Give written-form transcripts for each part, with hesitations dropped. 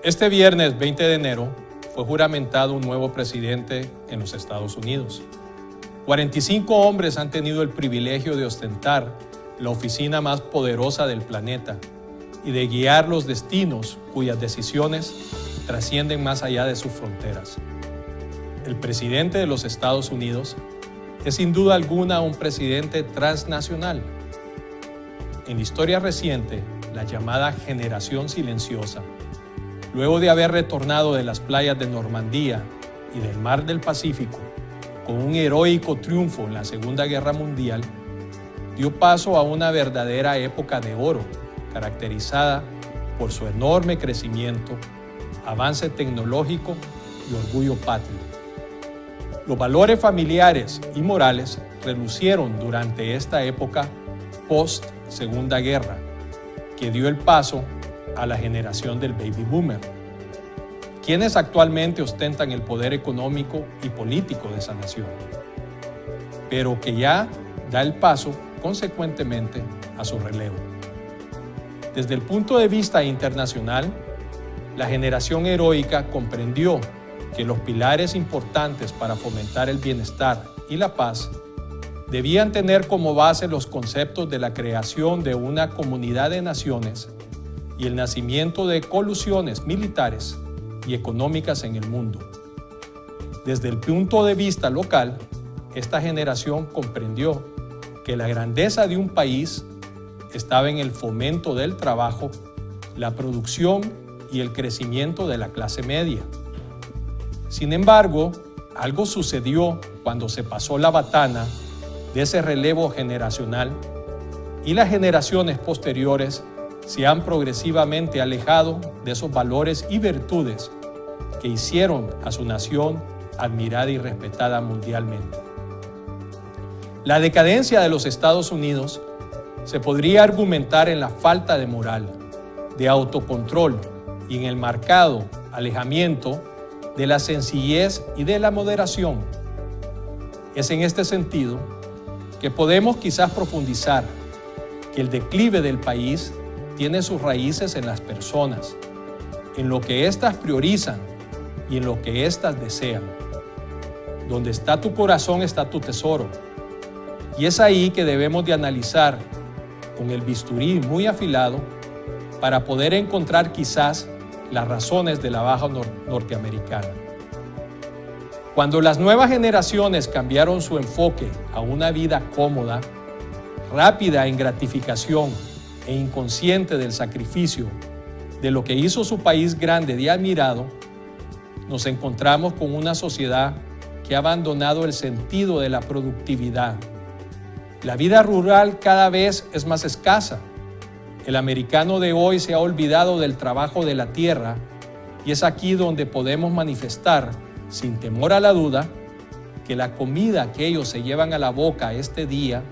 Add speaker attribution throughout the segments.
Speaker 1: Este viernes 20 de enero fue juramentado un nuevo presidente en los Estados Unidos. 45 hombres han tenido el privilegio de ostentar la oficina más poderosa del planeta y de guiar los destinos cuyas decisiones trascienden más allá de sus fronteras. El presidente de los Estados Unidos es sin duda alguna un presidente transnacional. En la historia reciente, la llamada generación silenciosa, luego de haber retornado de las playas de Normandía y del Mar del Pacífico con un heroico triunfo en la Segunda Guerra Mundial, dio paso a una verdadera época de oro, caracterizada por su enorme crecimiento, avance tecnológico y orgullo patrio. Los valores familiares y morales relucieron durante esta época post-Segunda Guerra, que dio el paso a la generación del baby boomer, quienes actualmente ostentan el poder económico y político de esa nación, pero que ya da el paso consecuentemente a su relevo. Desde el punto de vista internacional, la generación heroica comprendió que los pilares importantes para fomentar el bienestar y la paz debían tener como base los conceptos de la creación de una comunidad de naciones y el nacimiento de colusiones militares y económicas en el mundo. Desde el punto de vista local, esta generación comprendió que la grandeza de un país estaba en el fomento del trabajo, la producción y el crecimiento de la clase media. Sin embargo, algo sucedió cuando se pasó la batana de ese relevo generacional y las generaciones posteriores se han progresivamente alejado de esos valores y virtudes que hicieron a su nación admirada y respetada mundialmente. La decadencia de los Estados Unidos se podría argumentar en la falta de moral, de autocontrol y en el marcado alejamiento de la sencillez y de la moderación. Es en este sentido que podemos quizás profundizar que el declive del país tiene sus raíces en las personas, en lo que éstas priorizan y en lo que éstas desean. Donde está tu corazón está tu tesoro. Y es ahí que debemos de analizar con el bisturí muy afilado para poder encontrar quizás las razones de la baja norteamericana. Cuando las nuevas generaciones cambiaron su enfoque a una vida cómoda, rápida en gratificación e inconsciente del sacrificio de lo que hizo su país grande y admirado, nos encontramos con una sociedad que ha abandonado el sentido de la productividad. La vida rural cada vez es más escasa. El americano de hoy se ha olvidado del trabajo de la tierra y es aquí donde podemos manifestar, sin temor a la duda, que la comida que ellos se llevan a la boca este día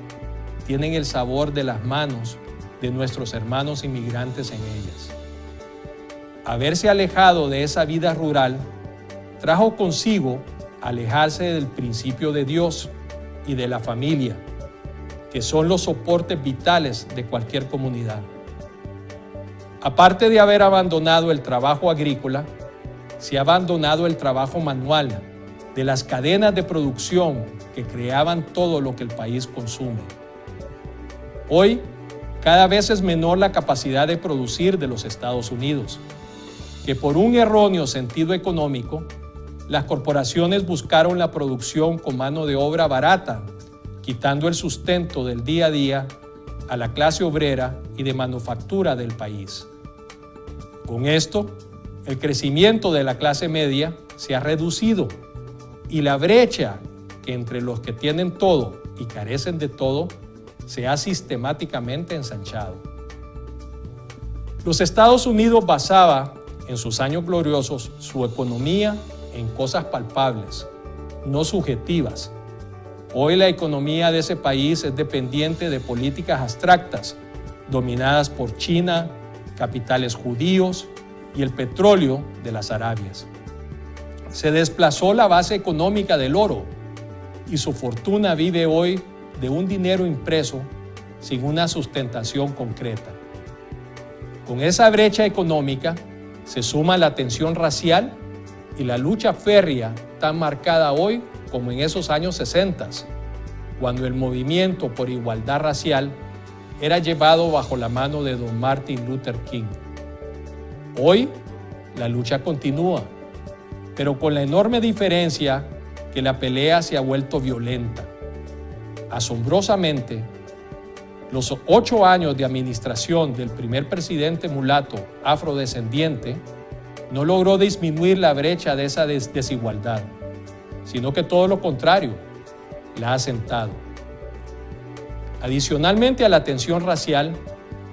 Speaker 1: tienen el sabor de las manos de nuestros hermanos inmigrantes en ellas. Haberse alejado de esa vida rural trajo consigo alejarse del principio de Dios y de la familia, que son los soportes vitales de cualquier comunidad. Aparte de haber abandonado el trabajo agrícola, se ha abandonado el trabajo manual de las cadenas de producción que creaban todo lo que el país consume. Hoy, cada vez es menor la capacidad de producir de los Estados Unidos, que por un erróneo sentido económico, las corporaciones buscaron la producción con mano de obra barata, quitando el sustento del día a día a la clase obrera y de manufactura del país. Con esto, el crecimiento de la clase media se ha reducido y la brecha que entre los que tienen todo y carecen de todo se ha sistemáticamente ensanchado. Los Estados Unidos basaba en sus años gloriosos su economía en cosas palpables, no subjetivas. Hoy la economía de ese país es dependiente de políticas abstractas, dominadas por China, capitales judíos y el petróleo de las Arabias. Se desplazó la base económica del oro y su fortuna vive hoy de un dinero impreso sin una sustentación concreta. Con esa brecha económica, se suma la tensión racial y la lucha férrea tan marcada hoy como en esos años 60, cuando el movimiento por igualdad racial era llevado bajo la mano de don Martin Luther King. Hoy la lucha continúa, pero con la enorme diferencia que la pelea se ha vuelto violenta. Asombrosamente, los 8 años de administración del primer presidente mulato afrodescendiente no logró disminuir la brecha de esa desigualdad, sino que todo lo contrario, la ha asentado. Adicionalmente a la tensión racial,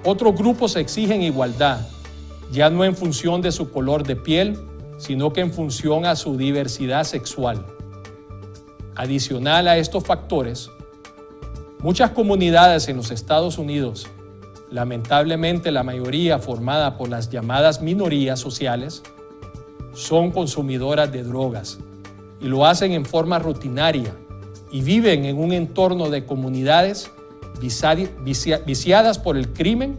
Speaker 1: otros grupos exigen igualdad, ya no en función de su color de piel, sino que en función a su diversidad sexual. Adicional a estos factores, muchas comunidades en los Estados Unidos, lamentablemente la mayoría formada por las llamadas minorías sociales, son consumidoras de drogas y lo hacen en forma rutinaria y viven en un entorno de comunidades viciadas por el crimen,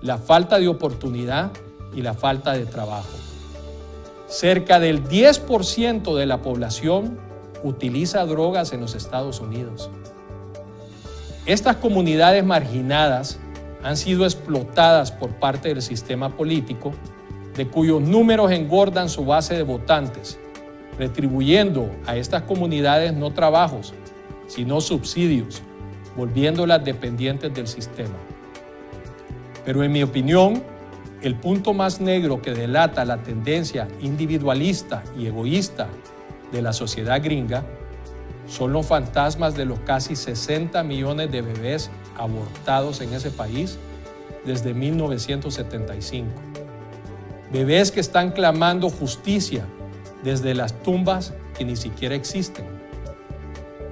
Speaker 1: la falta de oportunidad y la falta de trabajo. Cerca del 10% de la población utiliza drogas en los Estados Unidos. Estas comunidades marginadas han sido explotadas por parte del sistema político, de cuyos números engordan su base de votantes, retribuyendo a estas comunidades no trabajos, sino subsidios, volviéndolas dependientes del sistema. Pero en mi opinión, el punto más negro que delata la tendencia individualista y egoísta de la sociedad gringa son los fantasmas de los casi 60 millones de bebés abortados en ese país desde 1975. Bebés que están clamando justicia desde las tumbas que ni siquiera existen.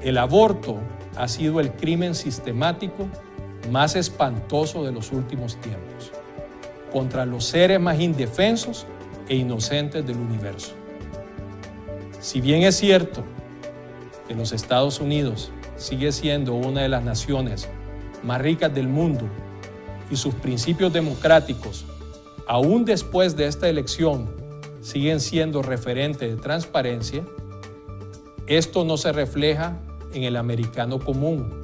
Speaker 1: El aborto ha sido el crimen sistemático más espantoso de los últimos tiempos, contra los seres más indefensos e inocentes del universo. Si bien es cierto que los Estados Unidos sigue siendo una de las naciones más ricas del mundo y sus principios democráticos, aún después de esta elección, siguen siendo referente de transparencia, esto no se refleja en el americano común,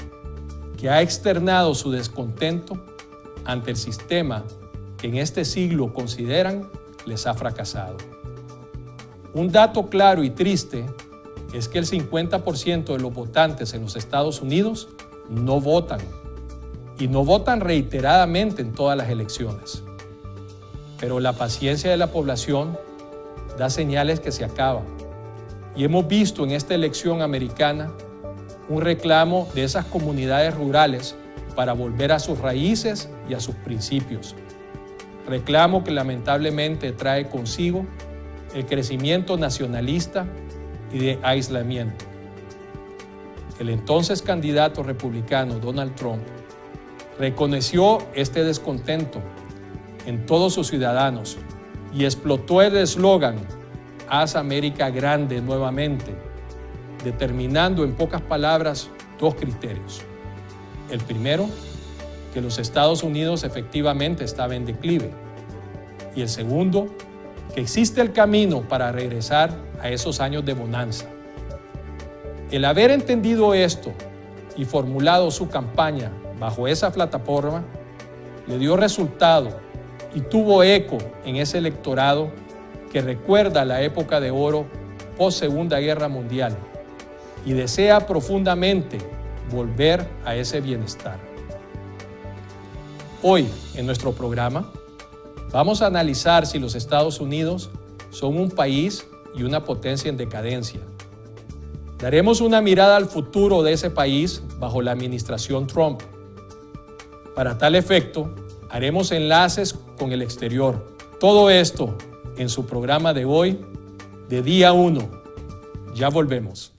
Speaker 1: que ha externado su descontento ante el sistema que en este siglo consideran les ha fracasado. Un dato claro y triste es que el 50% de los votantes en los Estados Unidos no votan, y no votan reiteradamente en todas las elecciones. Pero la paciencia de la población da señales que se acaba, y hemos visto en esta elección americana un reclamo de esas comunidades rurales para volver a sus raíces y a sus principios. Reclamo que lamentablemente trae consigo el crecimiento nacionalista y de aislamiento. El entonces candidato republicano Donald Trump reconoció este descontento en todos sus ciudadanos y explotó el eslogan "Haz América grande nuevamente", determinando en pocas palabras 2 criterios. El primero, que los Estados Unidos efectivamente estaba en declive. Y el segundo, que existe el camino para regresar a esos años de bonanza. El haber entendido esto y formulado su campaña bajo esa plataforma, le dio resultado y tuvo eco en ese electorado que recuerda la época de oro post-Segunda Guerra Mundial y desea profundamente volver a ese bienestar. Hoy, en nuestro programa, vamos a analizar si los Estados Unidos son un país y una potencia en decadencia. Daremos una mirada al futuro de ese país bajo la administración Trump. Para tal efecto, haremos enlaces con el exterior. Todo esto en su programa de hoy, de Día 1. Ya volvemos.